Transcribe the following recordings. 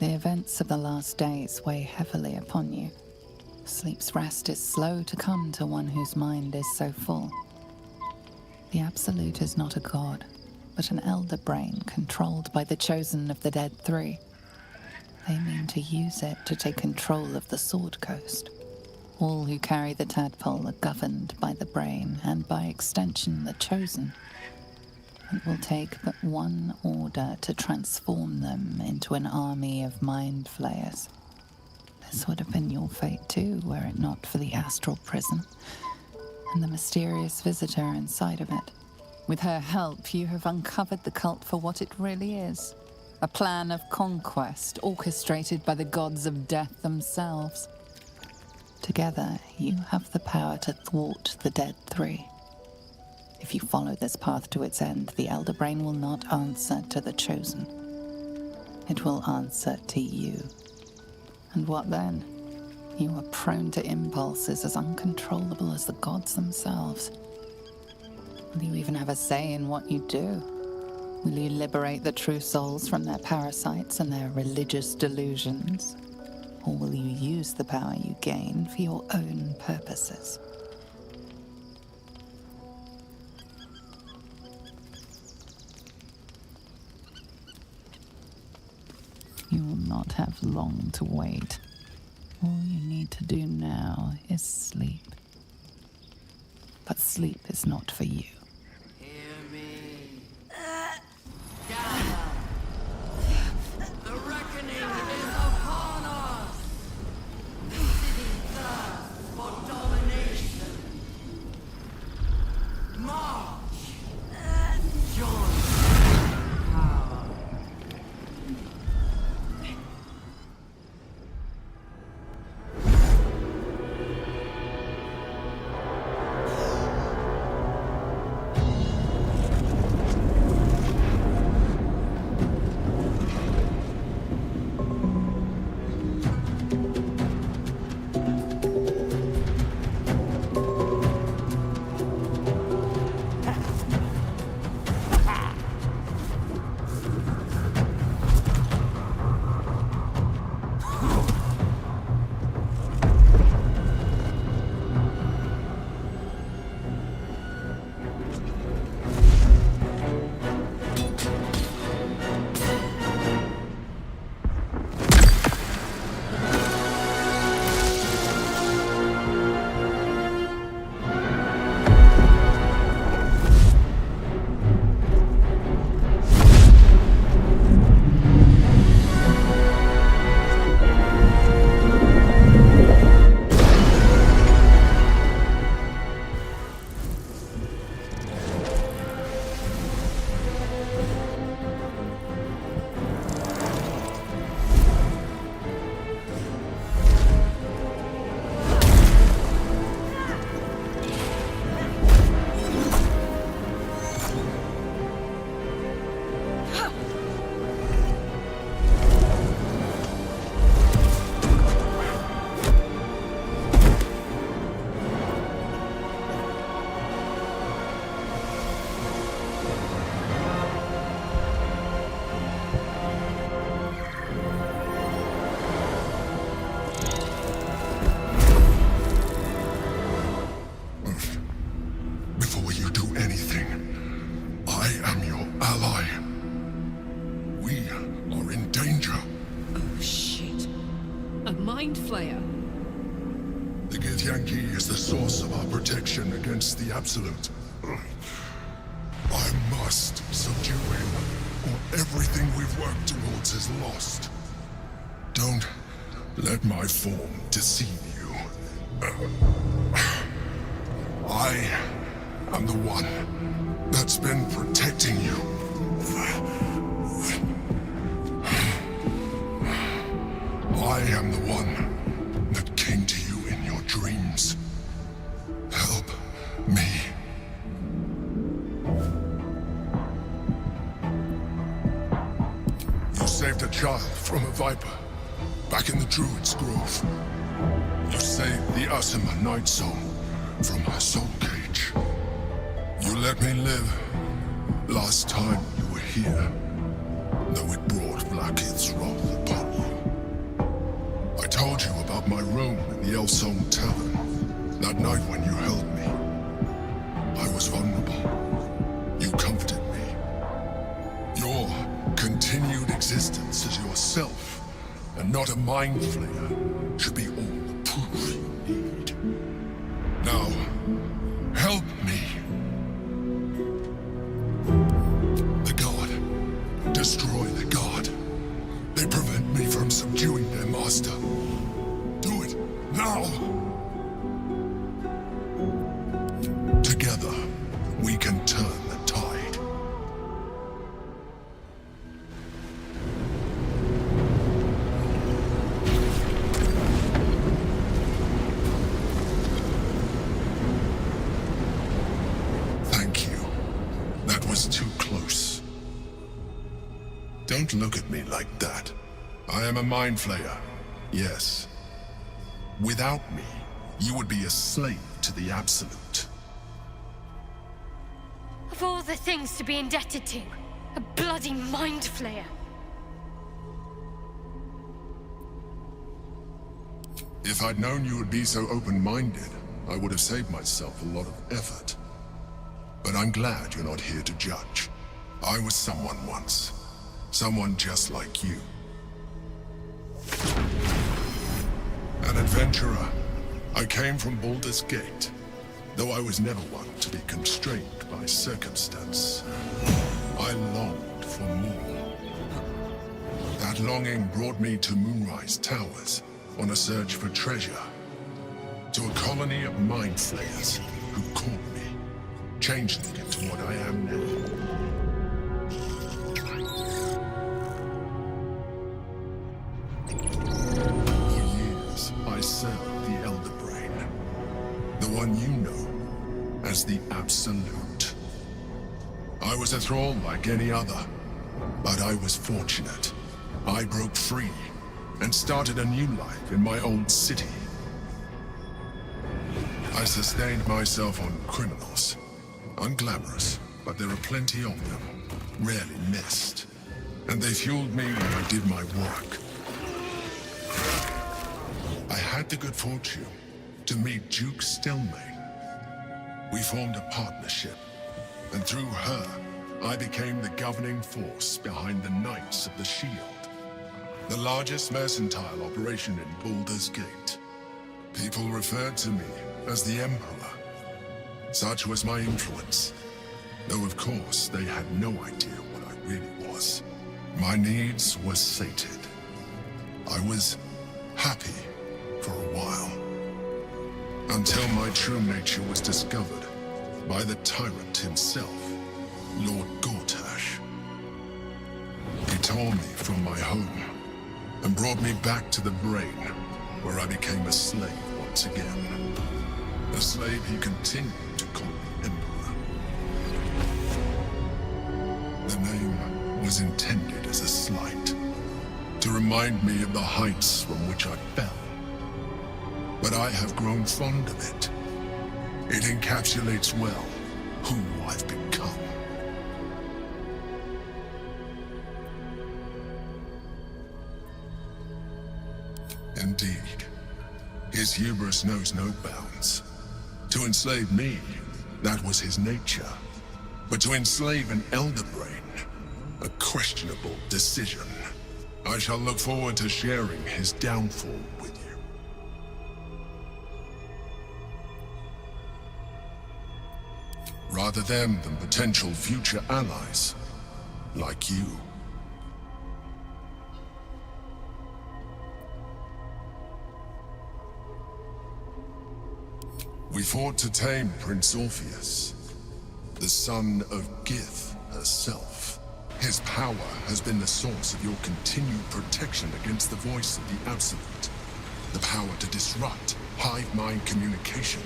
The events of the last days weigh heavily upon you. Sleep's rest is slow to come to one whose mind is so full. The Absolute is not a god, but an elder brain controlled by the chosen of the Dead Three. They mean to use it to take control of the Sword Coast. All who carry the tadpole are governed by the brain and by extension the chosen. It will take but one order to transform them into an army of mind flayers. This would have been your fate too, were it not for the astral prison and the mysterious visitor inside of it. With her help, you have uncovered the cult for what it really is. A plan of conquest orchestrated by the gods of death themselves. Together, you have the power to thwart the Dead Three. If you follow this path to its end, the Elder Brain will not answer to the Chosen. It will answer to you. And what then? You are prone to impulses as uncontrollable as the gods themselves. Will you even have a say in what you do? Will you liberate the true souls from their parasites and their religious delusions? Or will you use the power you gain for your own purposes? You will not have long to wait. All you need to do now is sleep. But sleep is not for you. Hear me. Gather. The reckoning is upon us. The city thirsts for domination. March. Join power. Before you do anything, I am your ally. We are in danger. Oh shit. A mind flayer. The Githyanki is the source of our protection against the Absolute. I must subdue him, or everything we've worked towards is lost. Don't let my form deceive you. I am the one that's been protecting you. I am the one that came to you in your dreams. Help me. You saved a child from a viper back in the Druid's Grove. You saved the Asima Night Soul from her soul cage. You let me live last time you were here, though it brought Blackheath's wrath upon you. told you about my room in the El Song Tavern. That night when you held me, I was vulnerable. You comforted me. Your continued existence as yourself, and not a mind flayer, should be all the proof you need. Now, help me. The God. Destroy the God. They prevent me from subduing their master. Do it now. Together, we can turn the tide. Thank you. That was too close. Don't look at me like that. I am a mind flayer, yes. Without me, you would be a slave to the Absolute. Of all the things to be indebted to, a bloody mind flayer. If I'd known you would be so open-minded, I would have saved myself a lot of effort. But I'm glad you're not here to judge. I was someone once. Someone just like you. An adventurer. I came from Baldur's Gate, though I was never one to be constrained by circumstance. I longed for more. That longing brought me to Moonrise Towers on a search for treasure. To a colony of mind flayers who caught me, changed me into what I am now. I served the Elder Brain, the one you know as the Absolute. I was a thrall like any other, but I was fortunate. I broke free and started a new life in my old city. I sustained myself on criminals. Unglamorous, but there are plenty of them, rarely missed. And they fueled me when I did my work. I had the good fortune to meet Duke Stelmane. We formed a partnership, and through her, I became the governing force behind the Knights of the Shield, the largest mercantile operation in Baldur's Gate. People referred to me as the Emperor. Such was my influence, though of course they had no idea what I really was. My needs were sated. I was happy for a while, until my true nature was discovered by the tyrant himself, Lord Gortash. He tore me from my home and brought me back to the Brain, where I became a slave once again. A slave he continued to call the Emperor. The name was intended as a slight, to remind me of the heights from which I fell. But I have grown fond of it. It encapsulates well who I've become. Indeed, his hubris knows no bounds. To enslave me, that was his nature. But to enslave an Elder Brain, a questionable decision. I shall look forward to sharing his downfall with you. Rather them than potential future allies, like you. We fought to tame Prince Orpheus, the son of Gith herself. His power has been the source of your continued protection against the voice of the Absolute. The power to disrupt hive mind communication.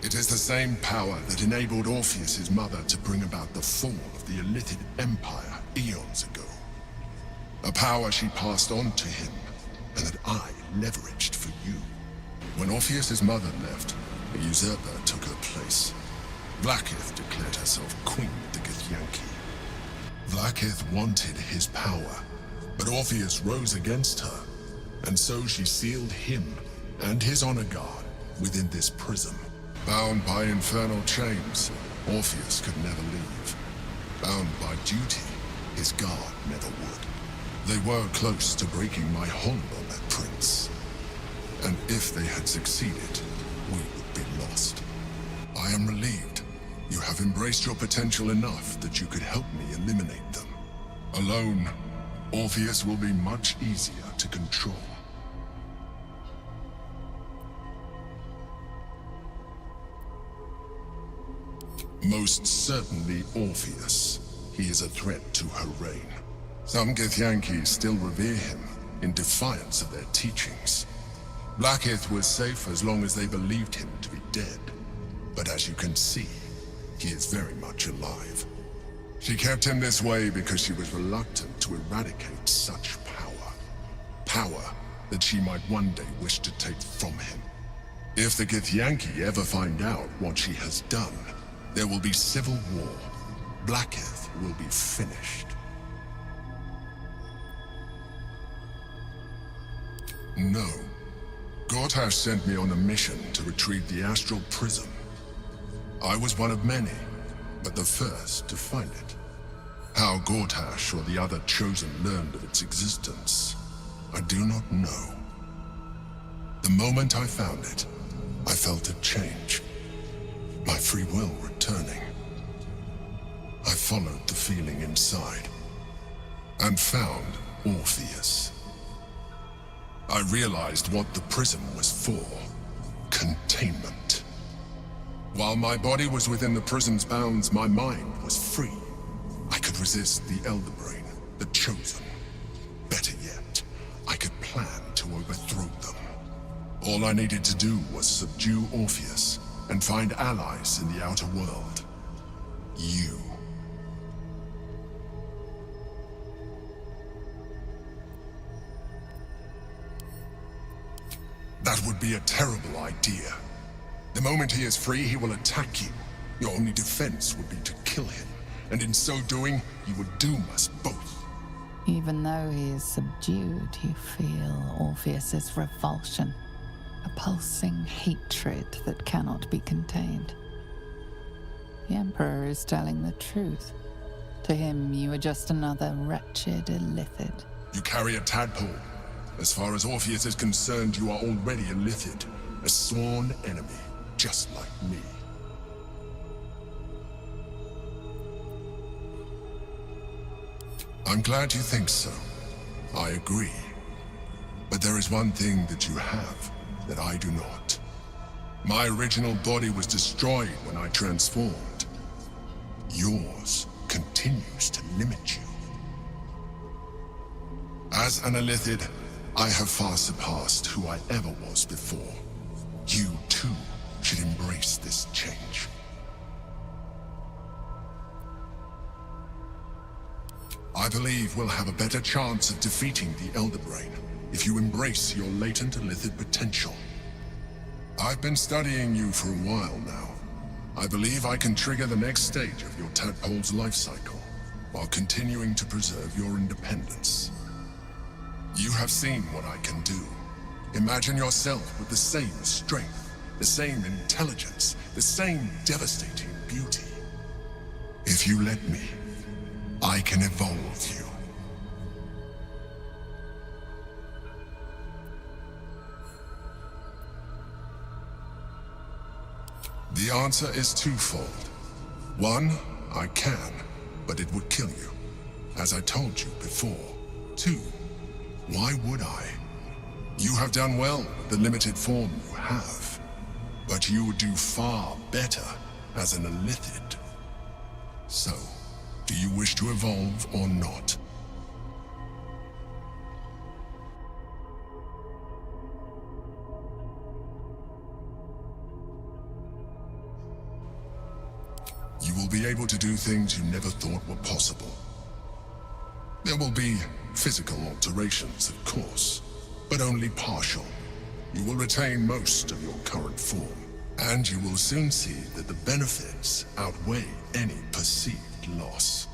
It is the same power that enabled Orpheus's mother to bring about the fall of the Illithid Empire eons ago. A power she passed on to him, and that I leveraged for you. When Orpheus's mother left, a usurper took her place. Vlaakith declared herself queen of the Githyanki. Vlaakith wanted his power, but Orpheus rose against her And so she sealed him and his honor guard within this prism. Bound by infernal chains, Orpheus could never leave. Bound by duty, his guard never would. They were close to breaking my hold on that prince. And if they had succeeded, we would be lost. I am relieved. You have embraced your potential enough that you could help me eliminate them. Alone, Orpheus will be much easier to control. Most certainly Orpheus. He is a threat to her reign. Some Githyanki still revere him in defiance of their teachings. Blackith was safe as long as they believed him to be dead. But as you can see, he is very much alive. She kept him this way because she was reluctant to eradicate such power. Power that she might one day wish to take from him. If the Githyanki ever find out what she has done, there will be civil war. Blackith will be finished. No. Gortash sent me on a mission to retrieve the astral prism. I was one of many, but the first to find it. How Gortash or the other chosen learned of its existence, I do not know. The moment I found it, I felt a change. My free will returning. I followed the feeling inside, and found Orpheus. I realized what the prism was for. Containment. While my body was within the prism's bounds, my mind was free. I could resist the Elder Brain, the Chosen. Better yet, I could plan to overthrow them. All I needed to do was subdue Orpheus and find allies in the outer world. You. That would be a terrible idea. The moment he is free, he will attack you. Your only defense would be to kill him, and in so doing, you would doom us both. Even though he is subdued, you feel Orpheus's revulsion, a pulsing hatred that cannot be contained. The Emperor is telling the truth. To him, you are just another wretched illithid. You carry a tadpole. As far as Orpheus is concerned, you are already a Lithid, a sworn enemy, just like me. I'm glad you think so. I agree. But there is one thing that you have that I do not. My original body was destroyed when I transformed. Yours continues to limit you. As an Illithid, I have far surpassed who I ever was before. You, too, should embrace this change. I believe we'll have a better chance of defeating the Elder Brain if you embrace your latent Illithid potential. I've been studying you for a while now. I believe I can trigger the next stage of your tadpole's life cycle, while continuing to preserve your independence. You have seen what I can do. Imagine yourself with the same strength, the same intelligence, the same devastating beauty. If you let me, I can evolve you. The answer is twofold. One, I can, but it would kill you, as I told you before. Two, why would I? You have done well with the limited form you have, but you would do far better as an Illithid. So, do you wish to evolve or not? You will be able to do things you never thought were possible. There will be physical alterations, of course, but only partial. You will retain most of your current form, and you will soon see that the benefits outweigh any perceived loss.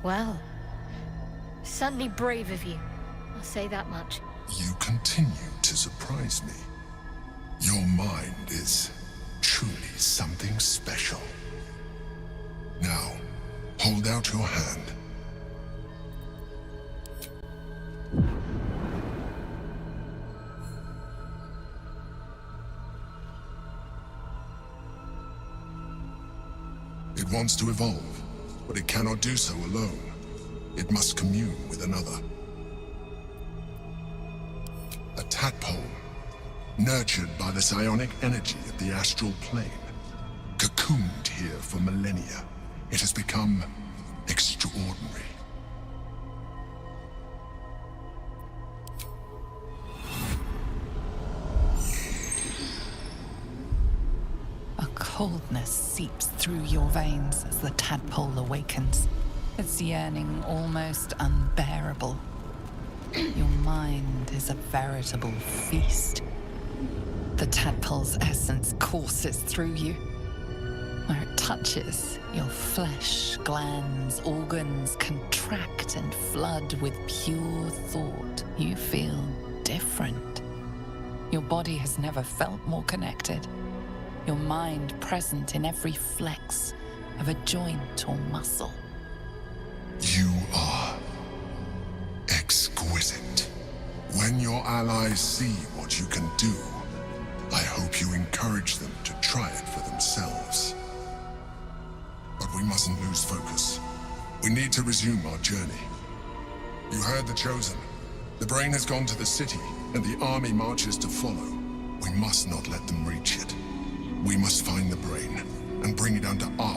Well, certainly brave of you. I'll say that much. You continue to surprise me. Your mind is truly something special. Now, hold out your hand. It wants to evolve, but it cannot do so alone. It must commune with another. A tadpole, nurtured by the psionic energy of the astral plane. Cocooned here for millennia, it has become extraordinary. A coldness seeps through your veins as the tadpole awakens, its yearning almost unbearable. Your mind is a veritable feast. The tadpole's essence courses through you. Where it touches, your flesh, glands, organs contract and flood with pure thought. You feel different. Your body has never felt more connected. Your mind present in every flex of a joint or muscle. You are exquisite. When your allies see what you can do, I hope you encourage them to try it for themselves. But we mustn't lose focus. We need to resume our journey. You heard the Chosen. The brain has gone to the city, and the army marches to follow. We must not let them reach it. We must find the brain, and bring it under our